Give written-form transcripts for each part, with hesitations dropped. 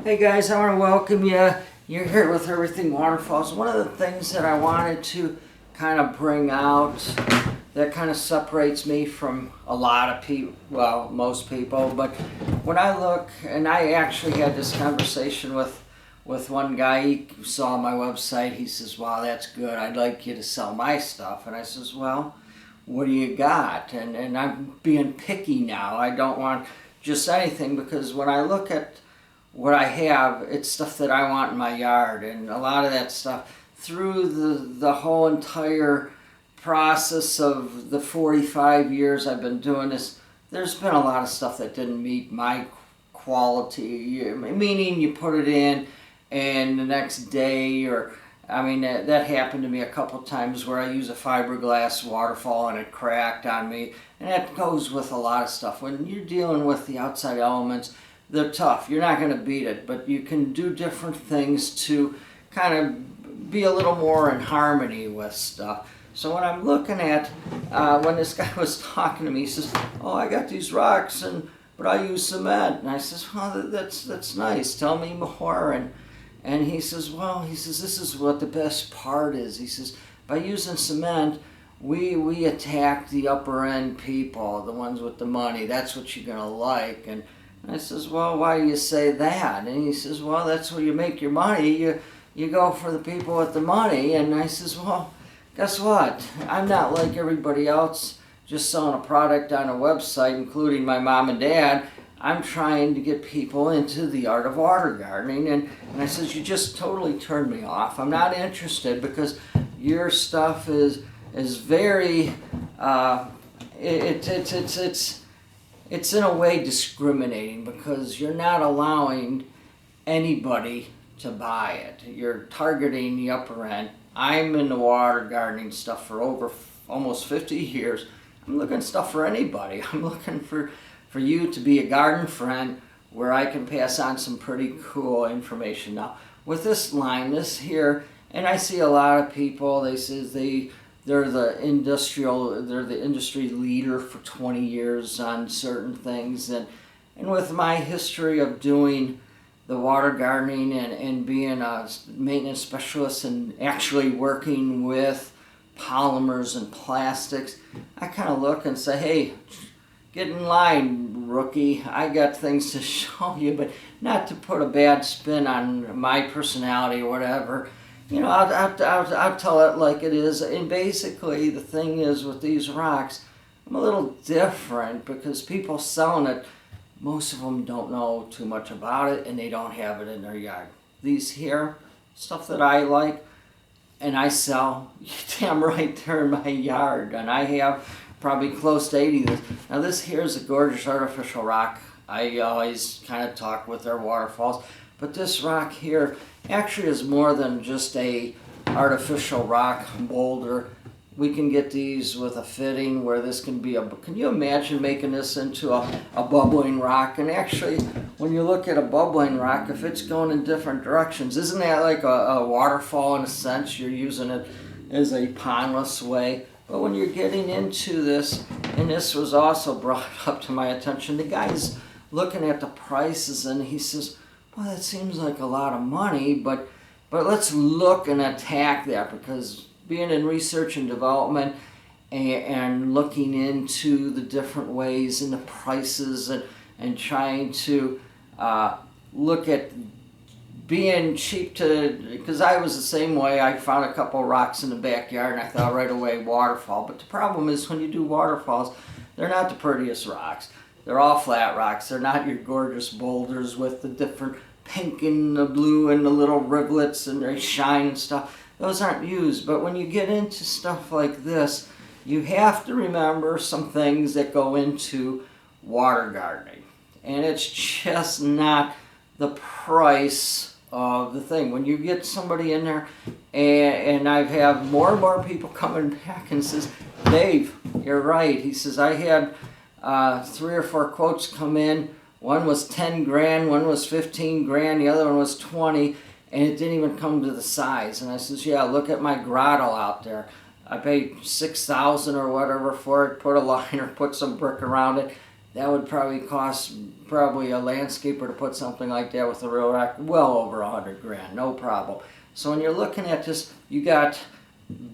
Hey guys, I want to welcome you. You're here with Everything Waterfalls. One of the things that I wanted to kind of bring out that kind of separates me from a lot of people, well, most people, but when I look, and I actually had this conversation with one guy. He saw my website. He says, wow, that's good. I'd like you to sell my stuff. And I says, well, what do you got? And I'm being picky now. I don't want just anything, because when I look at what I have, it's stuff that I want in my yard, and a lot of that stuff through the whole entire process of the 45 years I've been doing this, there's been a lot of stuff that didn't meet my quality, meaning you put it in and the next day, or I mean that happened to me a couple times where I use a fiberglass waterfall and it cracked on me, and that goes with a lot of stuff. When you're dealing with the outside elements, they're tough. You're not going to beat it, but you can do different things to kind of be a little more in harmony with stuff. So when I'm looking at, when this guy was talking to me, he says, oh, I got these rocks, but I use cement. And I says, well, that's nice. Tell me more. And he says, this is what the best part is. He says, by using cement, we attack the upper end people, the ones with the money. That's what you're going to like. And I says, well, why do you say that? And he says, well, that's where you make your money. You go for the people with the money. And I says, well, guess what? I'm not like everybody else just selling a product on a website, including my mom and dad. I'm trying to get people into the art of water gardening. And I says, you just totally turned me off. I'm not interested, because your stuff is very, it's in a way discriminating, because you're not allowing anybody to buy it. You're targeting the upper end. I'm in the water gardening stuff for over almost 50 years. I'm looking stuff for anybody. I'm looking for you to be a garden friend where I can pass on some pretty cool information. Now, with this line, this here, and I see a lot of people, they say they're the industry leader for 20 years on certain things, and with my history of doing the water gardening and being a maintenance specialist and actually working with polymers and plastics, I kind of look and say, hey, get in line, rookie. I got things to show you, but not to put a bad spin on my personality or whatever. You know, I'll tell it like it is. And basically, the thing is with these rocks, I'm a little different, because people selling it, most of them don't know too much about it, and they don't have it in their yard. These here, stuff that I like, and I sell, damn right, they're in my yard, and I have probably close to 80 of this. Now this here is a gorgeous artificial rock. I always kind of talk with their waterfalls, but this rock here actually is more than just a artificial rock boulder. We can get these with a fitting where this can be can you imagine making this into a bubbling rock? And actually, when you look at a bubbling rock, if it's going in different directions, isn't that like a waterfall in a sense? You're using it as a pondless way. But when you're getting into this, and this was also brought up to my attention, the guy's looking at the prices and he says, well, that seems like a lot of money, but let's look and attack that, because being in research and development and looking into the different ways and the prices and trying to look at being cheap because I was the same way. I found a couple rocks in the backyard and I thought right away waterfall. But the problem is when you do waterfalls, they're not the prettiest rocks. They're all flat rocks. They're not your gorgeous boulders with the different pink and the blue and the little rivulets and they shine and stuff. Those aren't used. But when you get into stuff like this, you have to remember some things that go into water gardening. And it's just not the price of the thing. When you get somebody in there, and I've had more and more people coming back and says, Dave, you're right. He says, I had 3 or 4 quotes come in. One was 10 grand, one was 15 grand, the other one was 20, and it didn't even come to the size. And I says, yeah, look at my grotto out there. I paid $6,000 or whatever for it, put a liner, put some brick around it. that would probably cost probably a landscaper to put something like that with a real rock well over $100,000, no problem. So when you're looking at this, you got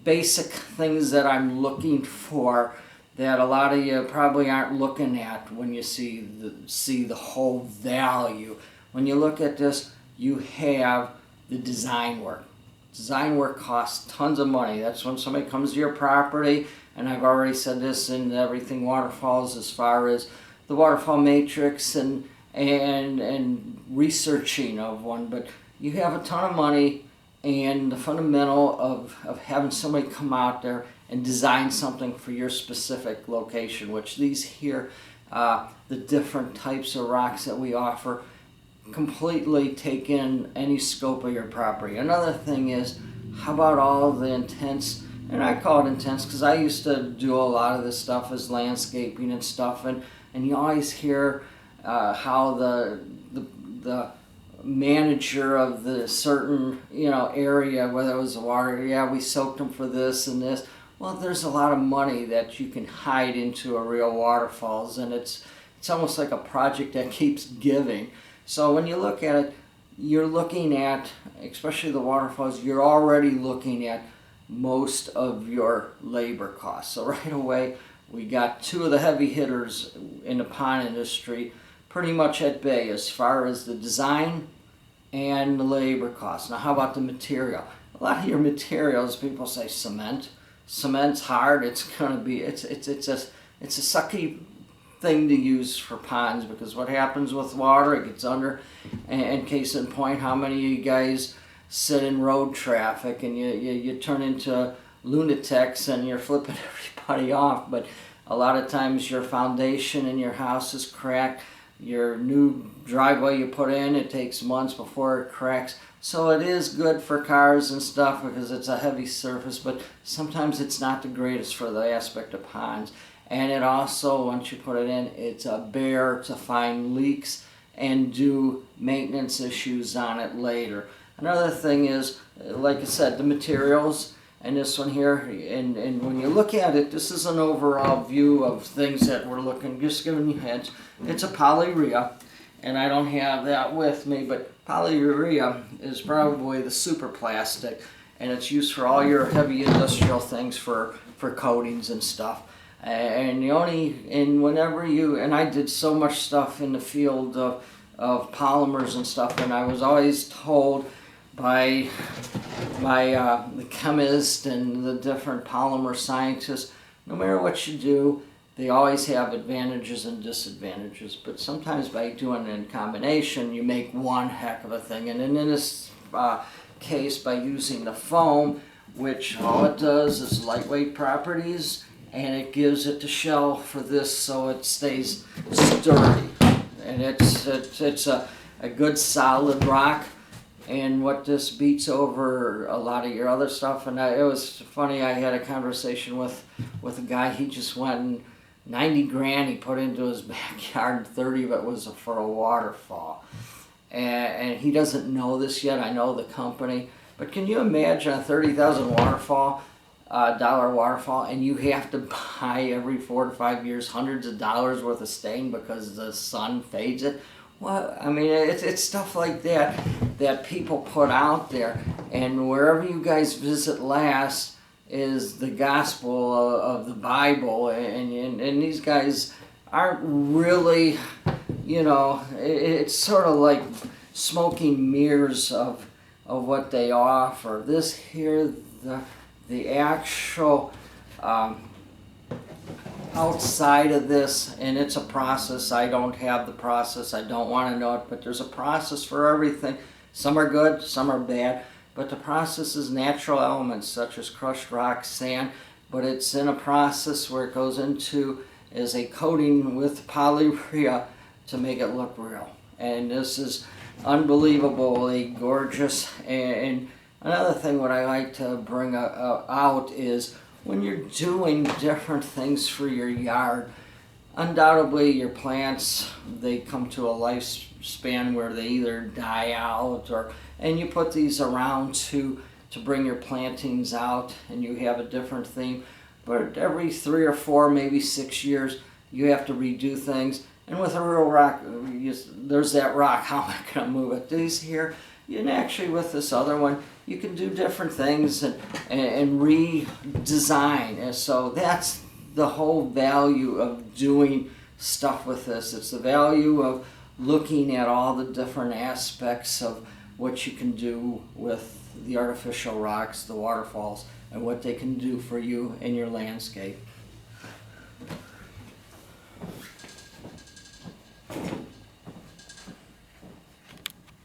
basic things that I'm looking for that a lot of you probably aren't looking at when you see the whole value. When you look at this, you have the design work. Design work costs tons of money. That's when somebody comes to your property, and I've already said this in Everything Waterfalls as far as the waterfall matrix and researching of one, but you have a ton of money, and the fundamental of having somebody come out there and design something for your specific location, which these here, the different types of rocks that we offer, completely take in any scope of your property. Another thing is, how about all the intense, and I call it intense because I used to do a lot of this stuff as landscaping and stuff, and you always hear how the manager of the certain area, whether it was the water, yeah, we soaked them for this and this. Well, there's a lot of money that you can hide into a real waterfalls, and it's almost like a project that keeps giving. So when you look at it, you're looking at, especially the waterfalls, you're already looking at most of your labor costs. So right away, we got two of the heavy hitters in the pond industry pretty much at bay as far as the design and the labor costs. Now, how about the material? A lot of your materials, people say cement. Cement's hard. It's gonna be. It's a sucky thing to use for ponds, because what happens with water, it gets under. And case in point, how many of you guys sit in road traffic and you turn into lunatics and you're flipping everybody off? But a lot of times your foundation in your house is cracked. Your new driveway you put in, it takes months before it cracks. So it is good for cars and stuff because it's a heavy surface, but sometimes it's not the greatest for the aspect of ponds. And it also, once you put it in, it's a bear to find leaks and do maintenance issues on it later. Another thing is, like I said, the materials. And this one here, and when you look at it, this is an overall view of things that we're looking, just giving you heads. It's a polyurea, and I don't have that with me, but polyurea is probably the super plastic, and it's used for all your heavy industrial things for coatings and stuff. And whenever you, and I did so much stuff in the field of polymers and stuff, and I was always told by the chemist and the different polymer scientists, no matter what you do, they always have advantages and disadvantages. But sometimes by doing it in combination, you make one heck of a thing. And in this case, by using the foam, which all it does is lightweight properties, and it gives it the shell for this so it stays sturdy. And it's a good solid rock. And what this beats over a lot of your other stuff, and it was funny, I had a conversation with a guy, he just went and 90 grand he put into his backyard, and 30 of it was for a waterfall. And he doesn't know this yet, I know the company, but can you imagine a $30,000 dollar waterfall, and you have to buy every 4 to 5 years hundreds of dollars worth of stain because the sun fades it? Well, I mean, it's stuff like that people put out there, and wherever you guys visit last is the gospel of the Bible, and these guys aren't really, it's sort of like smoking mirrors of what they offer. This here, the actual outside of this, and it's a process. I don't have the process. I don't want to know it, but there's a process for everything. Some are good, some are bad, but the process is natural elements such as crushed rock, sand, but it's in a process where it goes into as a coating with polyurea to make it look real. And this is unbelievably gorgeous. And another thing what I like to bring out is when you're doing different things for your yard, undoubtedly your plants, they come to a lifespan where they either die out, and you put these around to bring your plantings out, and you have a different theme. But every 3 or 4, maybe 6 years, you have to redo things. And with a real rock, there's that rock, how am I going to move it? These here, and actually with this other one, you can do different things and redesign. And so that's the whole value of doing stuff with this. It's the value of looking at all the different aspects of what you can do with the artificial rocks, the waterfalls, and what they can do for you in your landscape.